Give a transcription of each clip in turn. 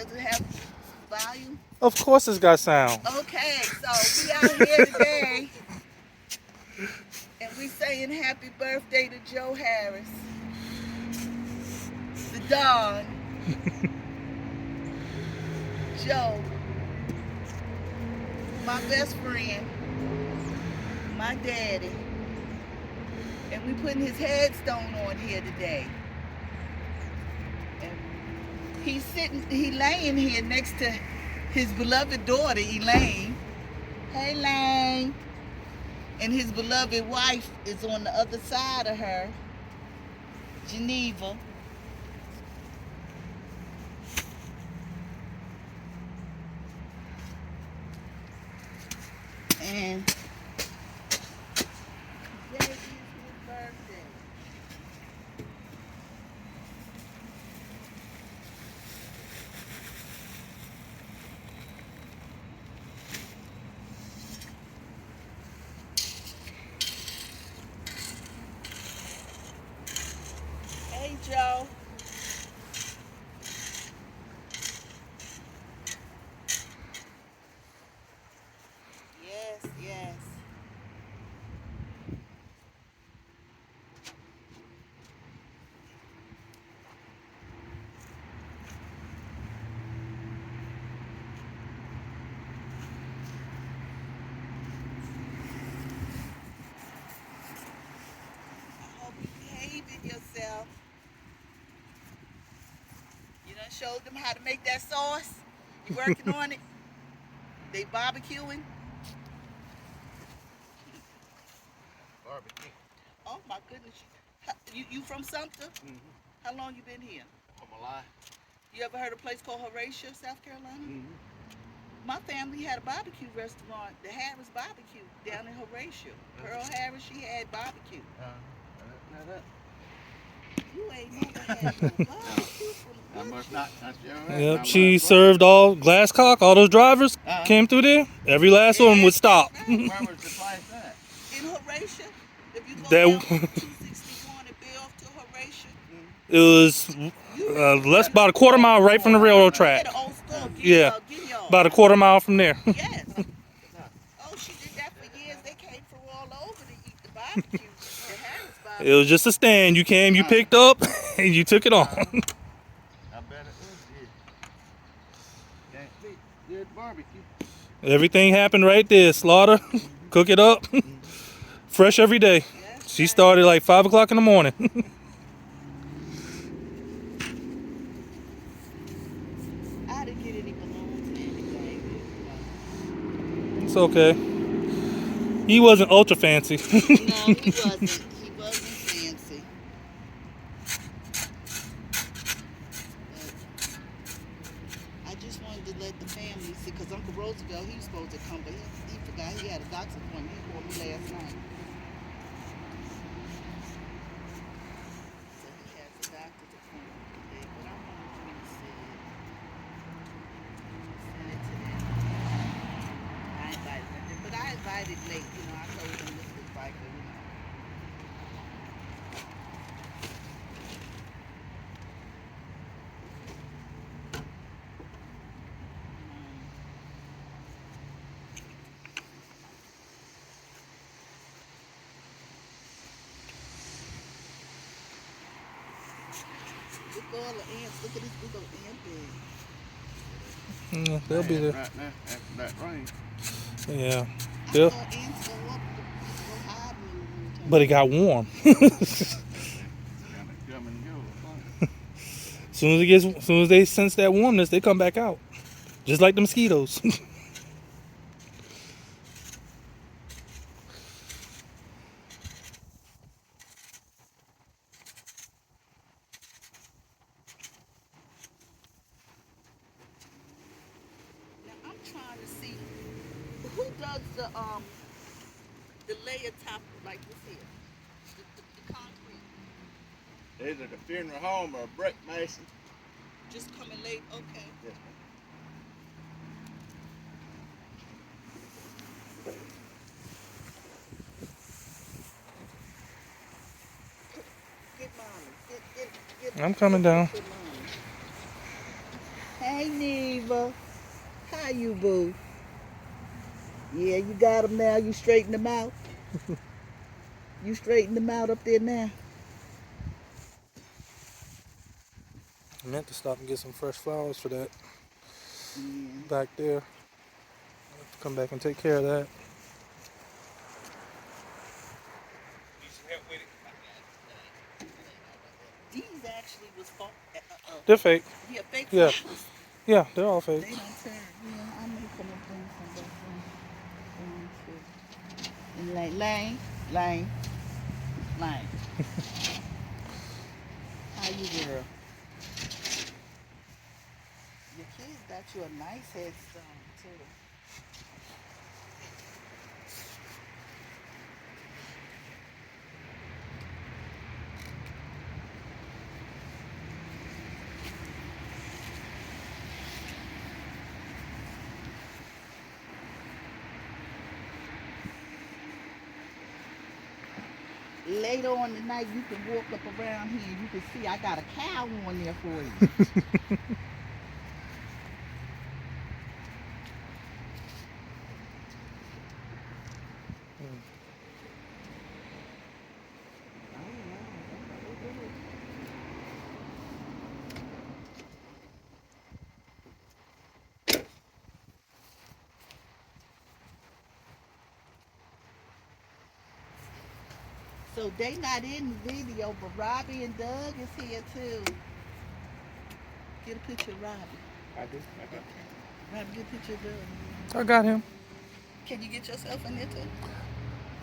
Does it have volume? Of course it's got sound. Okay, so we out here today, and we saying happy birthday to Joe Harris, the Don, Joe, my best friend, my daddy, and we putting his headstone on here today. And he laying here next to his beloved daughter, Elaine. Hey, Elaine. And his beloved wife is on the other side of her, Geneva. And today is his birthday. Hey, Joe. Yes, yes. I hope you behaving yourself. You done showed them how to make that sauce? You working on it? They barbecuing? Barbecue. Oh my goodness. You from Sumter? Mm-hmm. How long you been here? For my life. You ever heard of a place called Horatio, South Carolina? Mm-hmm. My family had a barbecue restaurant, the Harris Barbecue, down in Horatio. Pearl Harris, she had barbecue. You ain't never had no barbecue I from must not. That's Yep, she served all Glasscock, all those drivers came through there. Every last one would stop. Right. Where was the place at? In Horatio, if you go That- down 261 and be off to Horatio, It was less about a quarter mile right from the railroad track. the old store, Yeah, Gideon. about a quarter mile from there. Yes. Oh, she did that for years. They came from all over to eat the barbecue, the Harris barbecue. It was just a stand. You came, you picked up, and you took it on. I bet it was good. Can't beat good barbecue. Everything happened right there. Slaughter, cook it up, fresh every day. Yes, She started like 5 o'clock in the morning. I didn't get any balloons or anything. It's okay. He wasn't ultra fancy. No, he wasn't. He wasn't fancy. But I just wanted to let the family see, because Uncle Roosevelt, he was supposed to come, but he forgot he had a doctor's appointment. He called me last night. So he has a doctor's appointment today, but I wanted him to see it. Send it to them. I invited them, but I invited late, I told them this was like look at all the ants. Look at this big old ant bed. Yeah, they'll be there. Right now, after that rain. Yeah. I They'll, thought ants go up, go hide in the winter. but it got warm. Come and go. As soon as they sense that warmness, they come back out. Just like the mosquitoes. Now I'm trying to see who does the layer top like this here, the concrete. Either the funeral home or a brick mason. Just come and lay. Okay. Yes, Get mommy. Get I'm coming down. Get mommy. Hey, Nick. River. How you, boo? Yeah, you got them now. You straighten them out. You straighten them out up there now. I meant to stop and get some fresh flowers for that Yeah. back there. I'll have to come back and take care of that. These actually was They're fake. yeah, fake Yeah. flowers. Yeah, they're all They fake. don't turn. Yeah, I may come and bring some back too. And Lane. How you, girl? Your kids got you a nice headstone too. Later on tonight, you can walk up around here and you can see I got a cow on there for you. So they not in the video, but Robbie and Doug is here too. Get a picture of Robbie. I do. Robbie, get a picture of Doug. I got him. Can you get yourself in there too?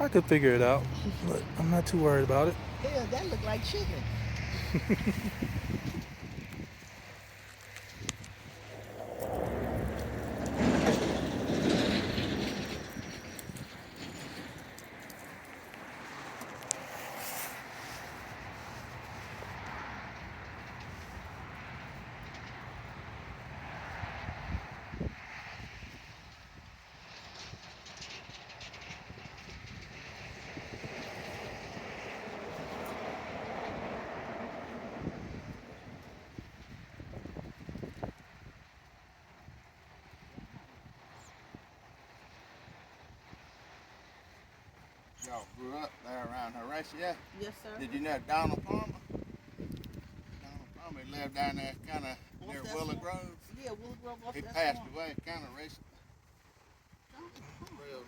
I could figure it out, but I'm not too worried about it. Hell, that look like chicken. Y'all grew up there around Horatio? Yes, sir. Did you know Donald Palmer? Donald Palmer lived down there kind of near Willow Grove. Yeah, Willow Grove. He passed away kind of recently.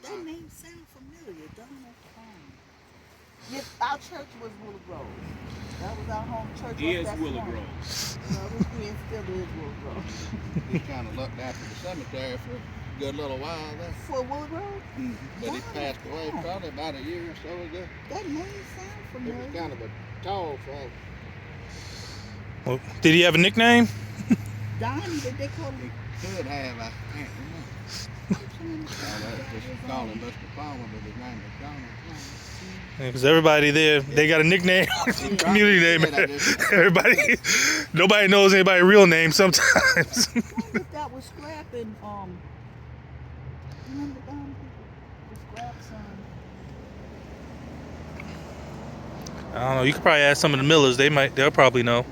That name sound familiar. Donald Palmer. Yeah, our church was Willow Grove. That was our home church. Is Willow Grove. It still is Willow Grove. He kind of looked after the cemetery for a good little while there. For Willow Grove? But he passed away probably about a year or so ago. That name sound He familiar. was kind of a tall fellow. Well, did he have a nickname? Donnie, did they call him? Could have, I can't remember. Just call him Mr. Palmer, but his name was Donald Palmer. Because everybody there, they got a nickname, community name. Everybody, nobody knows anybody's real name sometimes. I wonder if that was Scrap and, remember Don? The Scrap son. I don't know. You could probably ask some of the Millers. They'll probably know.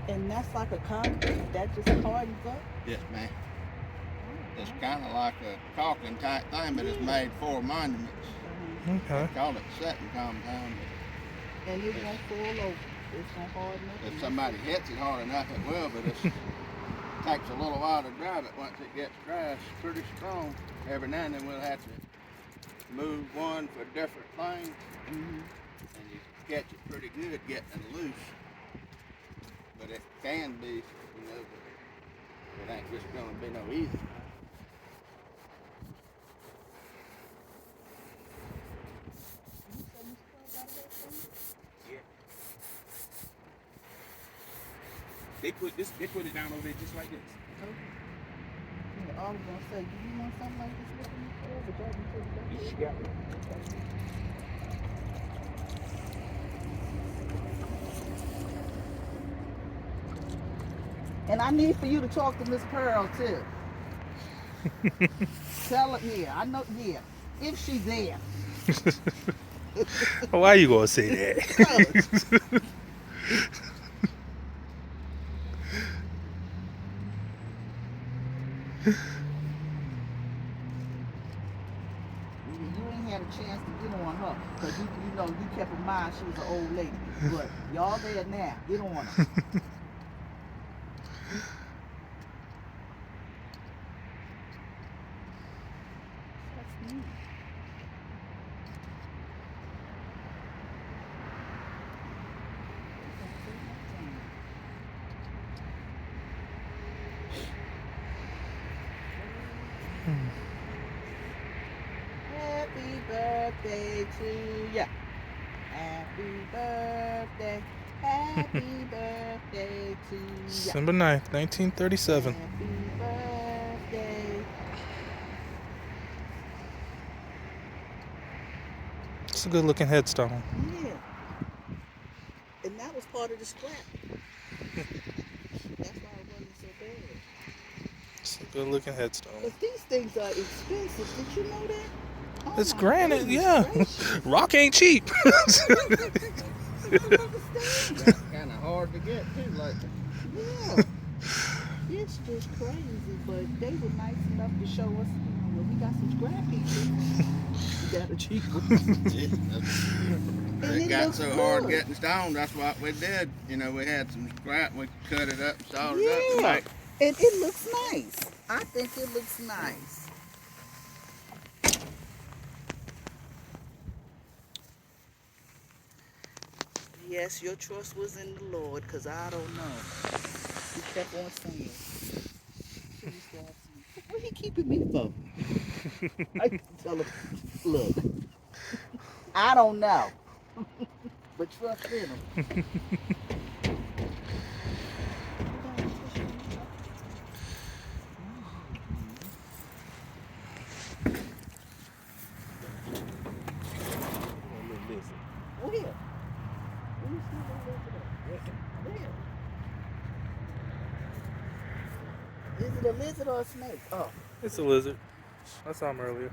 And that's like a concrete that just hardens up? Yes, ma'am. It's kind of like a caulking type thing, but it's made for monuments. Okay. They call it setting compound. And it won't fall over. It's gonna harden up. If somebody hits it hard enough, it will, but it's, you know, it's kind of like a caulking type thing, but it's made for monuments. And it won't fall over. It's gonna harden up. It's made for monuments. Okay. It's kind of like a caulking type thing, but it's made for monuments. takes a little while to dry, but once it gets dry, it's pretty strong. Every now and then we'll have to move one for different things, and you catch it pretty good getting it loose. But it can be, you know, it ain't just gonna be no easy. They put it down over there just like this. Yeah, I was gonna say, do you want something like this looking before? But y'all can put it back. She got it. And I need for you to talk to Miss Pearl too. Tell her, yeah, I know, yeah, if she's there. Why you gonna say that? You ain't had a chance to get on her, because you know, you kept in mind she was an old lady. But y'all there now, get on her. That's neat. Happy birthday to ya. Happy birthday. Happy birthday to ya. December 9th, 1937. Happy birthday. It's a good looking headstone. Yeah. And that was part of the scrap. That's why it wasn't so bad. It's a good looking headstone. But these things are expensive. Did you know that? Oh It's my granite, goodness yeah. gracious. Rock ain't cheap. I don't understand. That's kind of hard to get too, like. Yeah. It's just crazy, but they were nice enough to show us, you know, well, we got some scrap pieces. We got a cheap one. It got looks so hard good. getting stone, that's what we did. You know, we had some scrap, we cut it up and sawed it up. Yeah. And And it looks nice. I think it looks nice. Yes, your trust was in the Lord, because I don't know. He kept on saying. What he keeping me for? I can tell him, look, I don't know. But trust in him. Where? Where you see that lizard at? Where? Is it a lizard or a snake? Oh. It's a lizard. I saw him earlier.